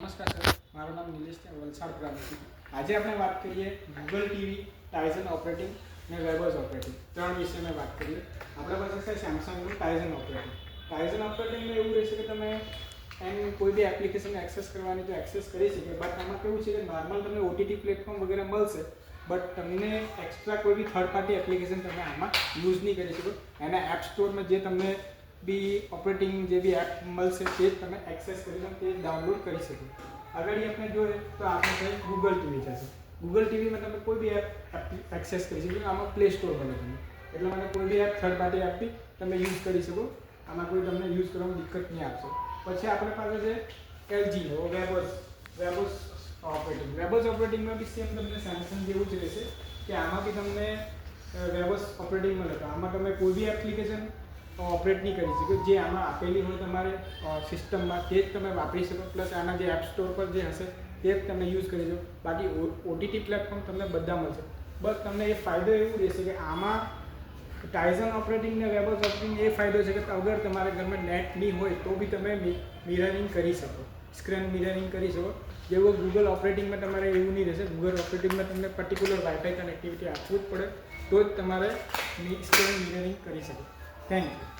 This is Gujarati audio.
નમસ્કાર સર, મારું નામ નિલેશ છે, વલસાડ પ્રાંતથી. આજે આપણે વાત કરીએ ગૂગલ ટીવી, ટાઇઝન ઓપરેટિંગ ને વેબર્સ ઓપરેટિંગ ત્રણ વિશે મેં વાત કરીએ. આપણા પાસે છે સેમસંગનું ટાઇઝન ઓપરેટિંગ. ટાઇઝન ઓપરેટિંગમાં એવું રહેશે કે તમે એમ કોઈ બી એપ્લિકેશન એક્સેસ કરવાની તો એક્સેસ કરી શકે, બટ આમાં કેવું છે કે નોર્મલ તમને ઓટીટી પ્લેટફોર્મ વગેરે મળશે, બટ તમને એક્સ્ટ્રા કોઈ બી થર્ડ પાર્ટી એપ્લિકેશન તમે આમાં યુઝ નહીં કરી શકો. એના એપ સ્ટોરમાં જે તમને બી ઓપરેટિંગ જે બી એપ મળશે તે જ તમે એક્સેસ કરીને તે ડાઉનલોડ કરી શકો. આગળ આપણે જોઈએ તો આપણે છે ગૂગલ ટીવી થશે. ગૂગલ ટીવીમાં તમે કોઈ બી એપ એક્સેસ કરી શકો. આમાં પ્લે સ્ટોર બને તમે, એટલે મને કોઈ બી એપ થર્ડ પાર્ટી એપ બી તમે યુઝ કરી શકો. આમાં કોઈ તમને યુઝ કરવામાં દિક્કત નહીં આપશે. પછી આપણી પાસે છે એલજીનો વેબર્સ ઓપરેટિંગ. વેબર્સ ઓપરેટિંગમાં બી સેમ તમને સેમસંગ જેવું જ રહેશે કે આમાં બી તમને વેબર્સ ઓપરેટિંગ મળે. તો આમાં તમે કોઈ બી એપ્લિકેશન ઓપરેટ નહીં કરી શકો. જે આમાં આપેલી હોય તમારે સિસ્ટમમાં તે જ તમે વાપરી શકો. પ્લસ આના જે એપ સ્ટોર પર જે હશે તે જ તમે યુઝ કરી શકો. બાકી ઓટીટી પ્લેટફોર્મ તમને બધા મળશે. બસ તમને એ ફાયદો એવું રહેશે કે આમાં ટાઇઝન ઓપરેટિંગ ને વેબર્સ ઓપરેટિંગ એ ફાયદો છે કે અગર તમારા ઘરમાં નેટ નહીં હોય તો બી તમે મિરરિંગ કરી શકો, સ્ક્રીન મિરરિંગ કરી શકો. જેવું ગૂગલ ઓપરેટિંગમાં તમારે એવું નહીં રહેશે. ગૂગલ ઓપરેટિંગમાં તમને પર્ટિક્યુલર વાઈફાઈ કનેક્ટિવિટી આપવું જ પડે તો જ તમારે સ્ક્રીન મિરરિંગ કરી શકો. Thank you.